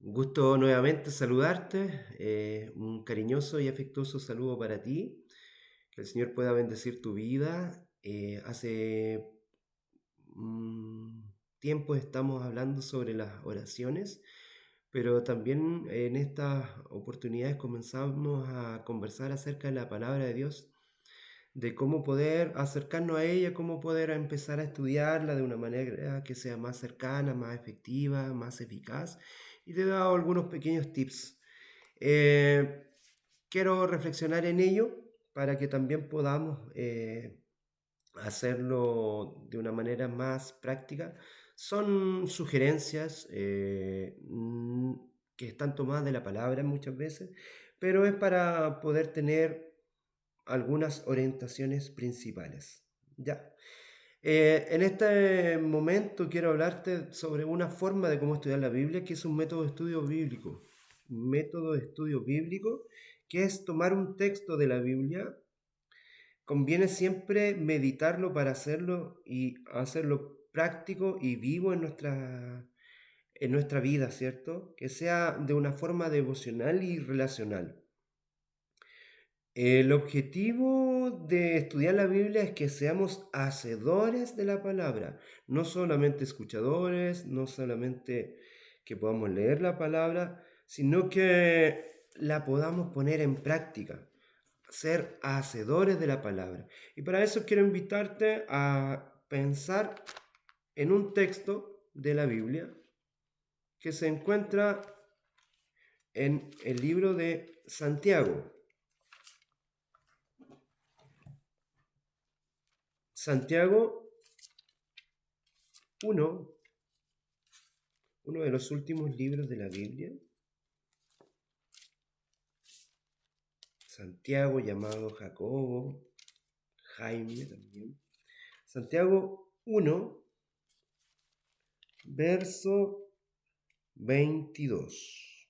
Gusto nuevamente saludarte, un cariñoso y afectuoso saludo para ti, que el Señor pueda bendecir tu vida. Hace tiempo estamos hablando sobre las oraciones, pero también en estas oportunidades comenzamos a conversar acerca de la palabra de Dios, de cómo poder acercarnos a ella, cómo poder empezar a estudiarla de una manera que sea más cercana, más efectiva, más eficaz. Y te he dado algunos pequeños tips. Eh, Quiero reflexionar en ello para que también podamos hacerlo de una manera más práctica. Son sugerencias que están tomadas de la palabra muchas veces, pero es para poder tener algunas orientaciones principales. Ya. En este momento quiero hablarte sobre una forma de cómo estudiar la Biblia, que es un método de estudio bíblico. Un método de estudio bíblico que es tomar un texto de la Biblia. Conviene siempre meditarlo para hacerlo y hacerlo práctico y vivo en nuestra vida, ¿cierto? Que sea de una forma devocional y relacional. El objetivo de estudiar la Biblia es que seamos hacedores de la palabra, no solamente escuchadores, no solamente que podamos leer la palabra, sino que la podamos poner en práctica, ser hacedores de la palabra. Y para eso quiero invitarte a pensar en un texto de la Biblia que se encuentra en el libro de Santiago. Santiago 1, uno de los últimos libros de la Biblia. Santiago, llamado Jacobo, Jaime también. Santiago 1, verso 22.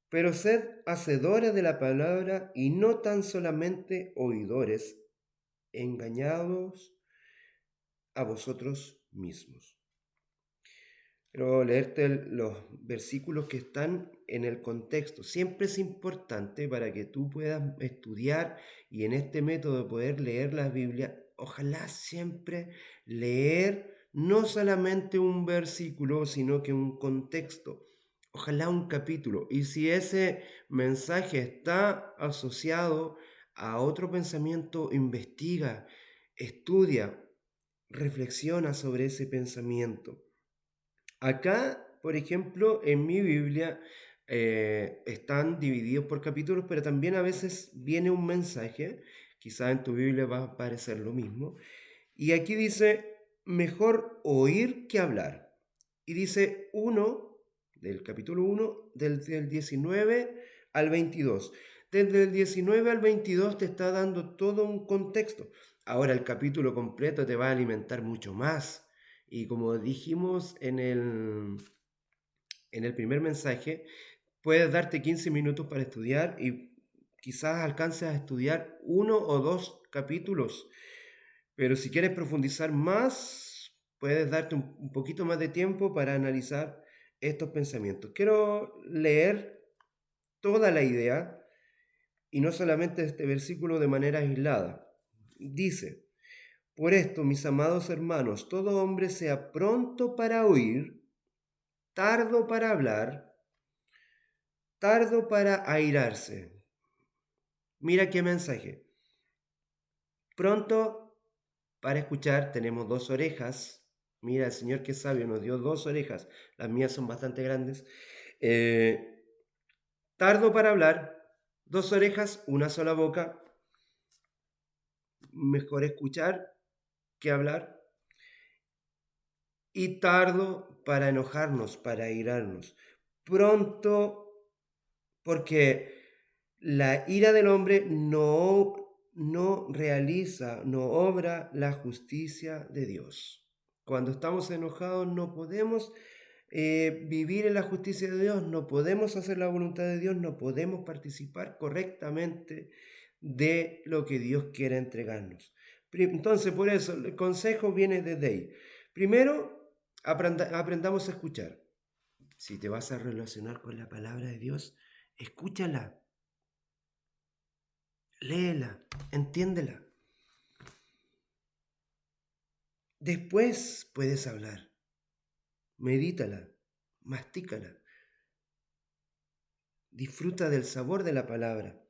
Pero sed hacedores de la palabra y no tan solamente oidores, engañados a vosotros mismos. Quiero leerte los versículos que están en el contexto. Siempre es importante para que tú puedas estudiar y en este método de poder leer la Biblia, ojalá siempre leer no solamente un versículo, sino que un contexto. Ojalá un capítulo. Y si ese mensaje está asociado a otro pensamiento, investiga, estudia, reflexiona sobre ese pensamiento. Acá, por ejemplo, en mi Biblia están divididos por capítulos, pero también a veces viene un mensaje, quizá en tu Biblia va a aparecer lo mismo, y aquí dice, mejor oír que hablar. Y dice uno del capítulo 1, del 19 al 22. Desde el 19 al 22 te está dando todo un contexto. Ahora el capítulo completo te va a alimentar mucho más. Y como dijimos en el primer mensaje, puedes darte 15 minutos para estudiar y quizás alcances a estudiar uno o dos capítulos. Pero si quieres profundizar más, puedes darte un poquito más de tiempo para analizar estos pensamientos. Quiero leer toda la idea y no solamente este versículo de manera aislada. Dice, por esto, mis amados hermanos, todo hombre sea pronto para oír, tardo para hablar, tardo para airarse. Mira qué mensaje. Pronto para escuchar, tenemos dos orejas. Mira, el Señor que es sabio nos dio dos orejas. Las mías son bastante grandes. Eh, Tardo para hablar, dos orejas, una sola boca. Mejor escuchar que hablar. Y tardo para enojarnos, para airarnos. Pronto, porque la ira del hombre no realiza, no obra la justicia de Dios. Cuando estamos enojados no podemos vivir en la justicia de Dios, no podemos hacer la voluntad de Dios, no podemos participar correctamente de lo que Dios quiere entregarnos. Entonces, por eso, el consejo viene desde ahí. Primero, aprendamos a escuchar. Si te vas a relacionar con la palabra de Dios, escúchala, léela, entiéndela. Después puedes hablar, medítala, mastícala, disfruta del sabor de la palabra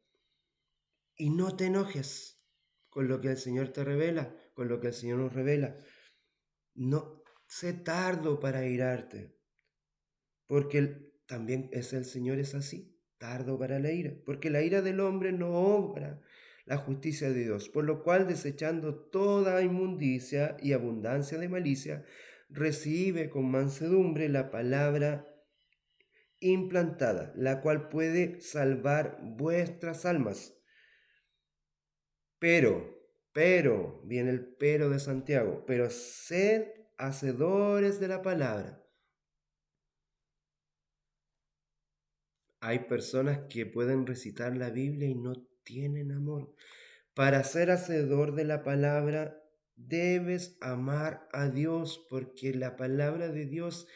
y no te enojes con lo que el Señor te revela, con lo que el Señor nos revela. No, sé tardo para airarte, porque también el Señor es así, tardo para la ira, porque la ira del hombre no obra la justicia de Dios, por lo cual desechando toda inmundicia y abundancia de malicia, recibe con mansedumbre la palabra implantada, la cual puede salvar vuestras almas. Viene el pero de Santiago, pero sed hacedores de la palabra. Hay personas que pueden recitar la Biblia y no tienen amor. Para ser hacedor de la palabra, debes amar a Dios, porque la palabra de Dios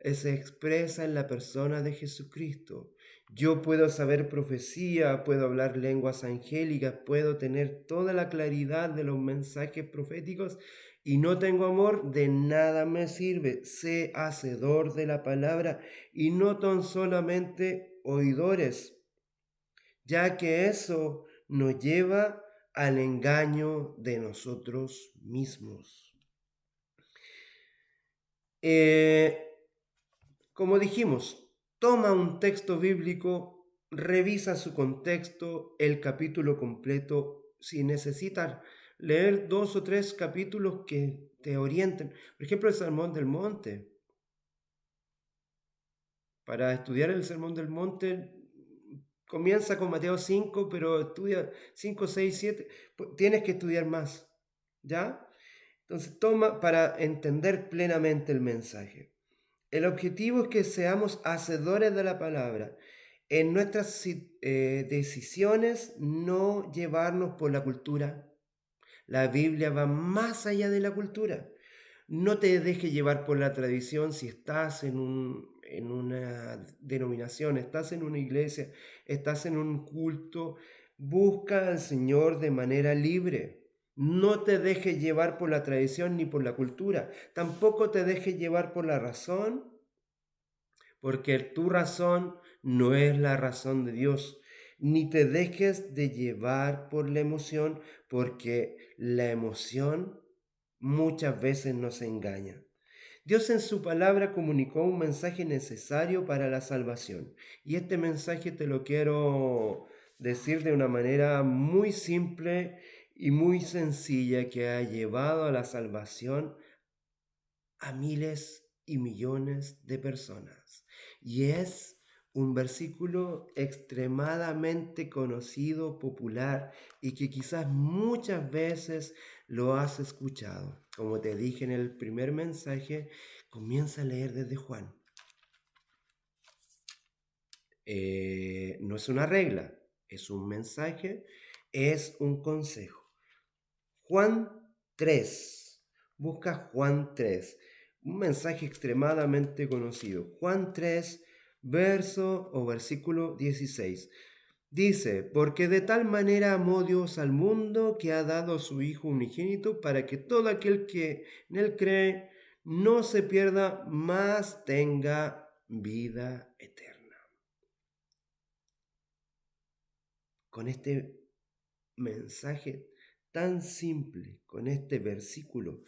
se expresa en la persona de Jesucristo. Yo puedo saber profecía, puedo hablar lenguas angélicas, puedo tener toda la claridad de los mensajes proféticos y no tengo amor, de nada me sirve. Sé hacedor de la palabra y no tan solamente oidores, ya que eso nos lleva al engaño de nosotros mismos. Como dijimos, toma un texto bíblico, revisa su contexto, el capítulo completo. Si necesitas leer 2 o 3 capítulos que te orienten, por ejemplo, el Sermón del Monte. Para estudiar el Sermón del Monte, comienza con Mateo 5, pero estudia 5, 6, 7. Tienes que estudiar más, ¿ya? Entonces, toma para entender plenamente el mensaje. El objetivo es que seamos hacedores de la palabra. En nuestras decisiones, no llevarnos por la cultura. La Biblia va más allá de la cultura. No te dejes llevar por la tradición si estás en una denominación, estás en una iglesia, estás en un culto. Busca al Señor de manera libre. No te dejes llevar por la tradición ni por la cultura. Tampoco te dejes llevar por la razón, porque tu razón no es la razón de Dios. Ni te dejes de llevar por la emoción, porque la emoción muchas veces nos engaña. Dios en su palabra comunicó un mensaje necesario para la salvación. Y este mensaje te lo quiero decir de una manera muy simple y muy sencilla, que ha llevado a la salvación a miles y millones de personas. Y es un versículo extremadamente conocido, popular, y que quizás muchas veces lo has escuchado. Como te dije en el primer mensaje, comienza a leer desde Juan. No es una regla, es un mensaje, es un consejo. Juan 3. Busca Juan 3. Un mensaje extremadamente conocido. Juan 3, verso o versículo 16. Dice, porque de tal manera amó Dios al mundo que ha dado a su Hijo unigénito para que todo aquel que en él cree no se pierda, mas tenga vida eterna. Con este mensaje tan simple, con este versículo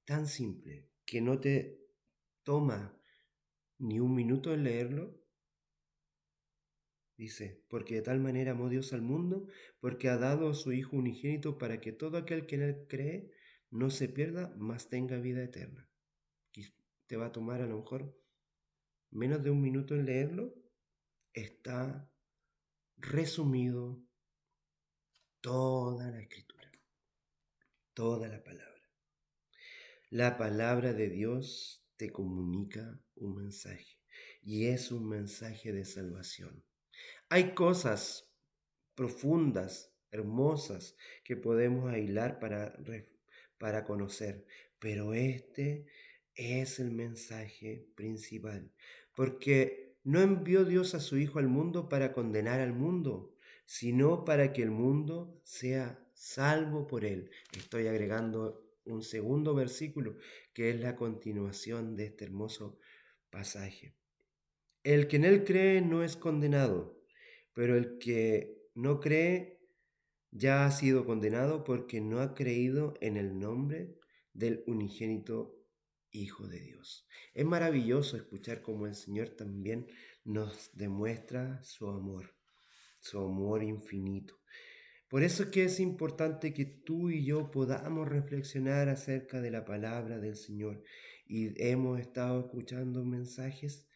tan simple, que no te toma ni un minuto en leerlo, dice, porque de tal manera amó Dios al mundo, porque ha dado a su Hijo unigénito para que todo aquel que en él cree no se pierda, mas tenga vida eterna. Te va a tomar a lo mejor menos de un minuto en leerlo. Está resumido toda la escritura, toda la palabra. La palabra de Dios te comunica un mensaje y es un mensaje de salvación. Hay cosas profundas, hermosas, que podemos aislar para conocer, pero este es el mensaje principal, porque no envió Dios a su Hijo al mundo para condenar al mundo, sino para que el mundo sea salvo por él. Estoy agregando un segundo versículo que es la continuación de este hermoso pasaje. El que en él cree no es condenado, pero el que no cree ya ha sido condenado porque no ha creído en el nombre del unigénito Hijo de Dios. Es maravilloso escuchar cómo el Señor también nos demuestra su amor infinito. Por eso es que es importante que tú y yo podamos reflexionar acerca de la palabra del Señor. Y hemos estado escuchando mensajes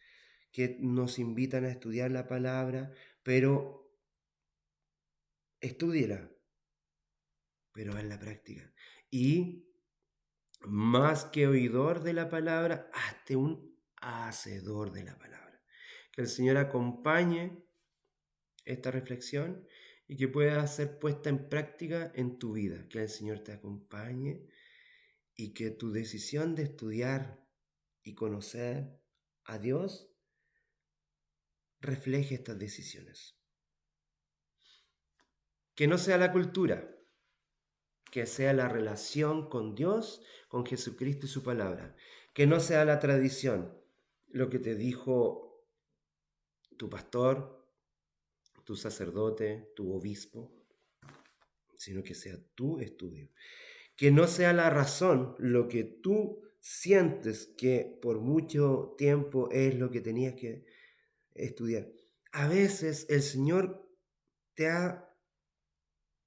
que nos invitan a estudiar la palabra, pero estúdiela, pero en la práctica. Y más que oidor de la palabra, hazte un hacedor de la palabra. Que el Señor acompañe esta reflexión y que pueda ser puesta en práctica en tu vida. Que el Señor te acompañe y que tu decisión de estudiar y conocer a Dios refleje estas decisiones. Que no sea la cultura, que sea la relación con Dios, con Jesucristo y su palabra. Que no sea la tradición, lo que te dijo tu pastor, tu sacerdote, tu obispo, sino que sea tu estudio. Que no sea la razón, lo que tú sientes que por mucho tiempo es lo que tenías que estudiar. A veces el Señor te ha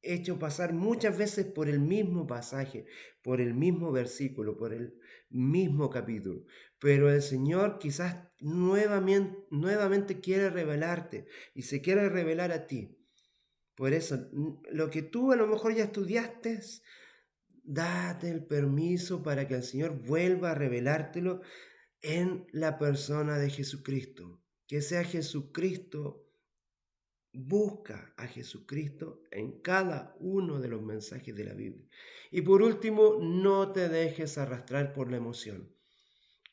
hecho pasar muchas veces por el mismo pasaje, por el mismo versículo, por el mismo capítulo. Pero el Señor quizás nuevamente quiere revelarte y se quiere revelar a ti. Por eso, lo que tú a lo mejor ya estudiaste, date el permiso para que el Señor vuelva a revelártelo en la persona de Jesucristo. Que sea Jesucristo. Busca a Jesucristo en cada uno de los mensajes de la Biblia. Y por último, no te dejes arrastrar por la emoción.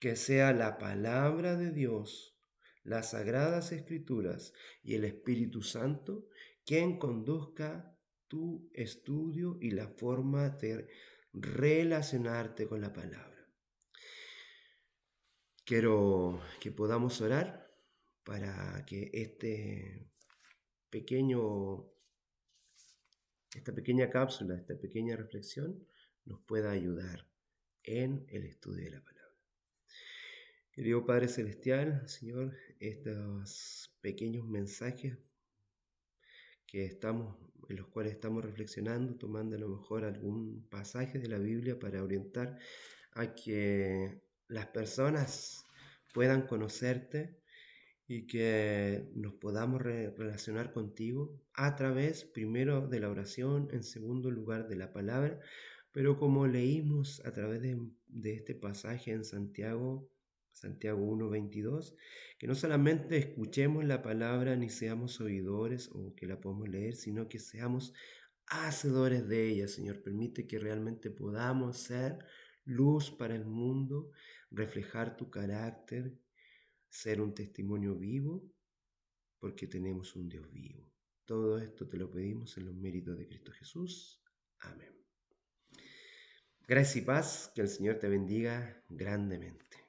Que sea la palabra de Dios, las sagradas escrituras y el Espíritu Santo quien conduzca tu estudio y la forma de relacionarte con la palabra. Quiero que podamos orar para que esta pequeña cápsula, esta pequeña reflexión nos pueda ayudar en el estudio de la palabra. Querido Padre Celestial, Señor, estos pequeños mensajes en los cuales estamos reflexionando, tomando a lo mejor algún pasaje de la Biblia para orientar a que las personas puedan conocerte y que nos podamos relacionar contigo a través, primero, de la oración, en segundo lugar, de la palabra, pero como leímos a través de este pasaje en Santiago 1:22, que no solamente escuchemos la palabra ni seamos oidores o que la podamos leer, sino que seamos hacedores de ella, Señor. Permite que realmente podamos ser luz para el mundo, reflejar tu carácter, ser un testimonio vivo, porque tenemos un Dios vivo. Todo esto te lo pedimos en los méritos de Cristo Jesús. Amén. Gracias y paz, que el Señor te bendiga grandemente.